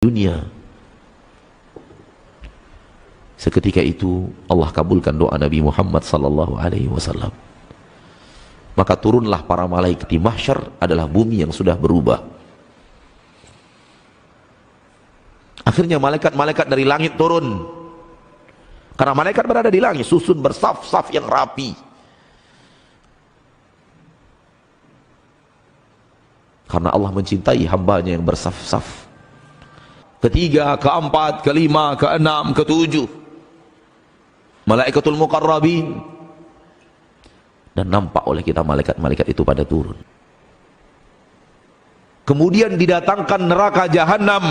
dunia. Seketika itu Allah kabulkan doa Nabi Muhammad sallallahu alaihi wasallam. Maka turunlah para malaikat. Di mahsyar adalah bumi yang sudah berubah. Akhirnya malaikat-malaikat dari langit turun. Karena malaikat berada di langit, susun bersaf-saf yang rapi. Karena Allah mencintai hambanya yang bersaf-saf. Ketiga, keempat, kelima, keenam, ketujuh, malaikatul muqarrabin. Dan nampak oleh kita malaikat-malaikat itu pada turun. Kemudian didatangkan neraka jahanam.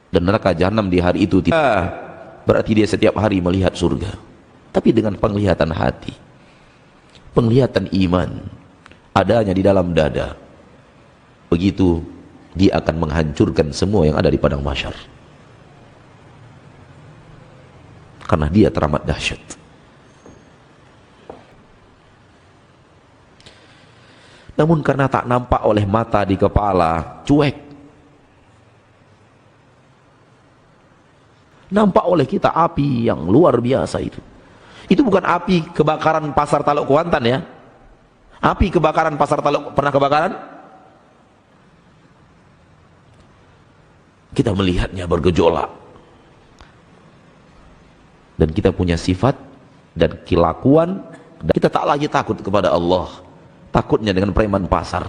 Dan neraka jahanam di hari itu tidak berarti dia setiap hari melihat surga, tapi dengan penglihatan hati, penglihatan iman adanya di dalam dada. Begitu dia akan menghancurkan semua yang ada di padang mahsyar, karena dia teramat dahsyat. Namun karena tak nampak oleh mata di kepala, cuek. Nampak oleh kita api yang luar biasa itu. Itu bukan api kebakaran pasar Taluk Kuantan ya. Api kebakaran pasar Taluk, pernah kebakaran? Kita melihatnya bergejolak. Dan kita punya sifat dan kelakuan, dan kita tak lagi takut kepada Allah. Takutnya dengan preman pasar.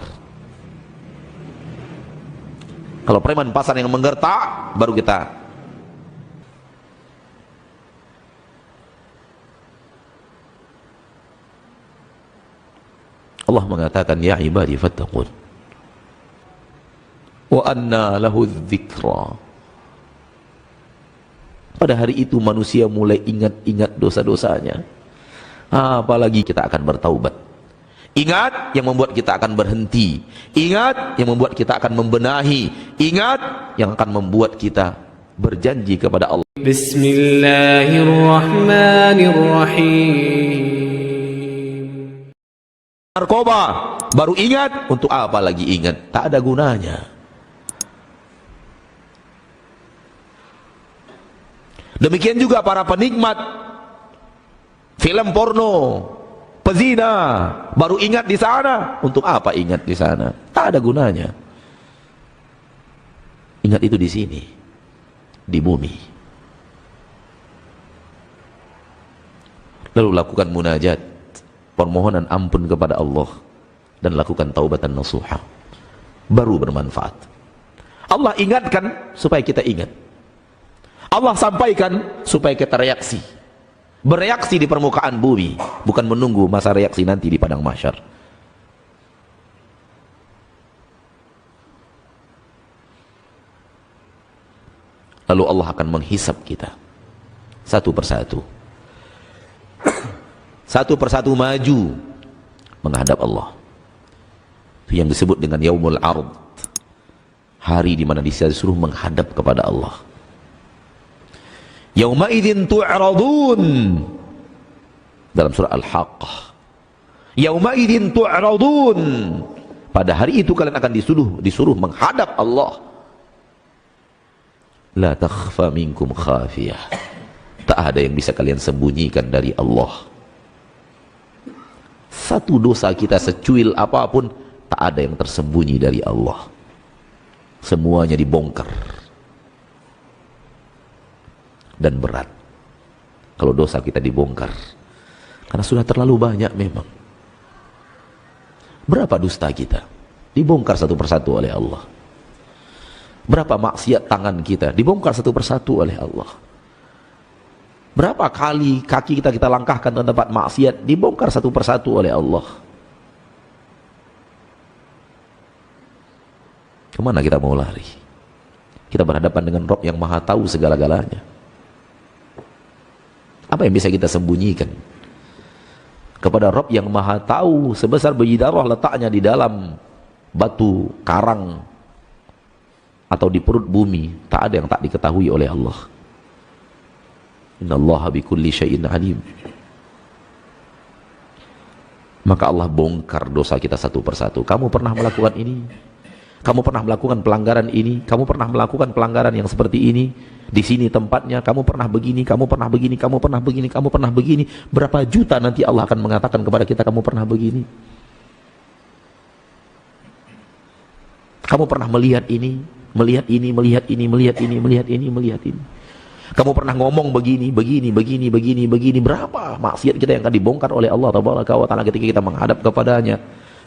Kalau preman pasar yang menggertak, baru kita. Allah mengatakan, ya ibadi fattaqun wa anna lahu dzikra. Pada hari itu manusia mulai ingat-ingat dosa-dosanya. Apalagi kita akan bertaubat. Ingat yang membuat kita akan berhenti. Ingat yang membuat kita akan membenahi. Ingat yang akan membuat kita berjanji kepada Allah. Bismillahirrahmanirrahim. Narkoba, baru ingat, untuk apa lagi ingat? Tak ada gunanya. Demikian juga para penikmat film porno, pezina, baru ingat di sana, untuk apa ingat di sana? Tak ada gunanya. Ingat itu di sini, di bumi. Lalu lakukan munajat, permohonan ampun kepada Allah, dan lakukan taubatan nasuha, baru bermanfaat. Allah ingatkan supaya kita ingat. Allah sampaikan supaya kita reaksi. Bereaksi di permukaan bumi, bukan menunggu masa reaksi nanti di padang mahsyar. Lalu Allah akan menghisap kita satu persatu. Satu persatu maju menghadap Allah. Itu yang disebut dengan yaumul ard, hari di mana disuruh menghadap kepada Allah. Yauma idzin tu'radun, dalam surah Al-Haqqah. Yauma idzin tu'radun, pada hari itu kalian akan disuruh menghadap Allah. La takhfa minkum khafiyah, tak ada yang bisa kalian sembunyikan dari Allah. Satu dosa kita secuil apapun, tak ada yang tersembunyi dari Allah. Semuanya dibongkar. Dan berat kalau dosa kita dibongkar, karena sudah terlalu banyak memang. Berapa dusta kita dibongkar satu persatu oleh Allah. Berapa maksiat tangan kita dibongkar satu persatu oleh Allah. Berapa kali kaki kita langkahkan ke tempat maksiat, dibongkar satu persatu oleh Allah. Kemana kita mau lari? Kita berhadapan dengan Rabb yang maha tahu segala-galanya. Apa yang bisa kita sembunyikan kepada Rabb yang maha tahu sebesar biji darah letaknya di dalam batu karang atau di perut bumi? Tak ada yang tak diketahui oleh Allah. Innallaha bikulli syai'in alim. Maka Allah bongkar dosa kita satu persatu. Kamu pernah melakukan ini? Kamu pernah melakukan pelanggaran ini, kamu pernah melakukan pelanggaran yang seperti ini, di sini tempatnya, kamu pernah begini, kamu pernah begini, kamu pernah begini, kamu pernah begini. Berapa juta nanti Allah akan mengatakan kepada kita, kamu pernah begini. Kamu pernah melihat ini, melihat ini, melihat ini, melihat ini, melihat ini, melihat ini. Kamu pernah ngomong begini, begini, begini, begini, begini. Berapa maksiat kita yang akan dibongkar oleh Allah Tabaraka wa Ta'ala ketika kita menghadap kepadanya.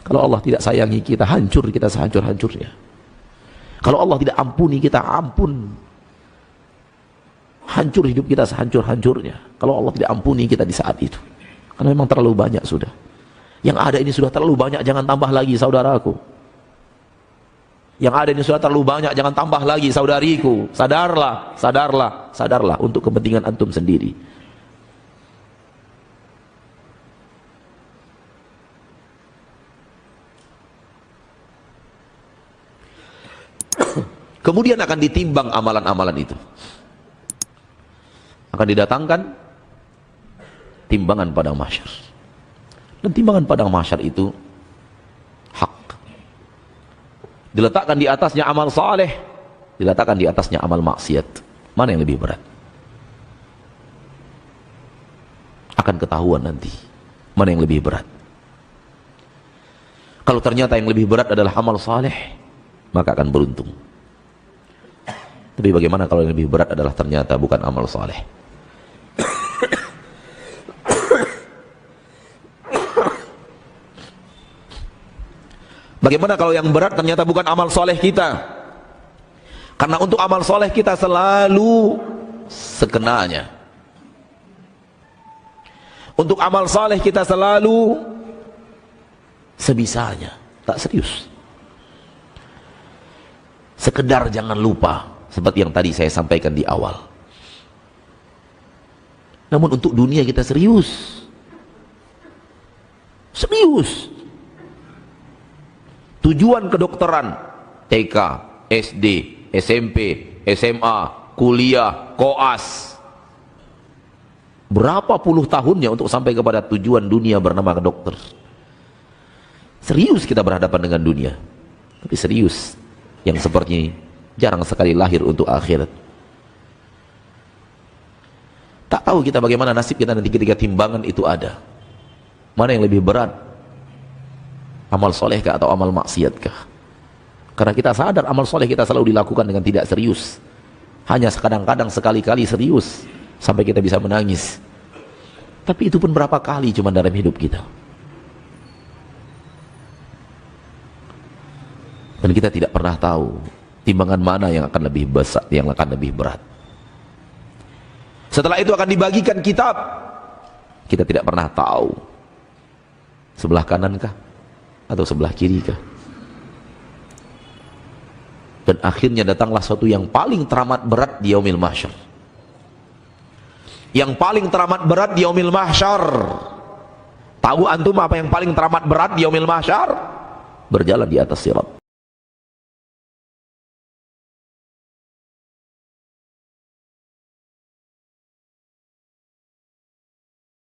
Kalau Allah tidak sayangi kita, hancur kita sehancur-hancurnya. Kalau Allah tidak ampuni kita, ampun, hancur hidup kita sehancur-hancurnya. Kalau Allah tidak ampuni kita di saat itu, karena memang terlalu banyak sudah. Yang ada ini sudah terlalu banyak, jangan tambah lagi saudaraku. Yang ada ini sudah terlalu banyak, jangan tambah lagi saudariku. Sadarlah, sadarlah, sadarlah untuk kepentingan antum sendiri. Kemudian akan ditimbang amalan-amalan itu. Akan didatangkan timbangan padang mahsyar. Dan timbangan padang mahsyar itu hak. Diletakkan di atasnya amal saleh, diletakkan di atasnya amal maksiat. Mana yang lebih berat? Akan ketahuan nanti mana yang lebih berat. Kalau ternyata yang lebih berat adalah amal saleh, maka akan beruntung. Tapi bagaimana kalau yang lebih berat adalah ternyata bukan amal saleh? Bagaimana kalau yang berat ternyata bukan amal soleh kita? Karena untuk amal soleh kita selalu sekenanya. Untuk amal soleh kita selalu sebisanya, tak serius. Sekedar jangan lupa, seperti yang tadi saya sampaikan di awal. Namun untuk dunia kita serius. Serius. Tujuan kedokteran, TK, SD, SMP, SMA, kuliah, koas. Berapa puluh tahunnya untuk sampai kepada tujuan dunia bernama dokter. Serius kita berhadapan dengan dunia. Tapi serius, yang seperti jarang sekali lahir untuk akhirat. Tak tahu kita bagaimana nasib kita nanti ketika timbangan itu ada. Mana yang lebih berat? Amal solehkah atau amal maksiatkah? Karena kita sadar amal soleh kita selalu dilakukan dengan tidak serius. Hanya kadang-kadang sekali-kali serius sampai kita bisa menangis. Tapi itu pun berapa kali cuma dalam hidup kita. Dan kita tidak pernah tahu timbangan mana yang akan lebih besar, yang akan lebih berat. Setelah itu akan dibagikan kitab. Kita tidak pernah tahu sebelah kanankah atau sebelah kiri kah? Dan akhirnya datanglah suatu yang paling teramat berat di yaumil mahsyar. Yang paling teramat berat di yaumil mahsyar. Tahu antum apa yang paling teramat berat di yaumil mahsyar? Berjalan di atas sirat.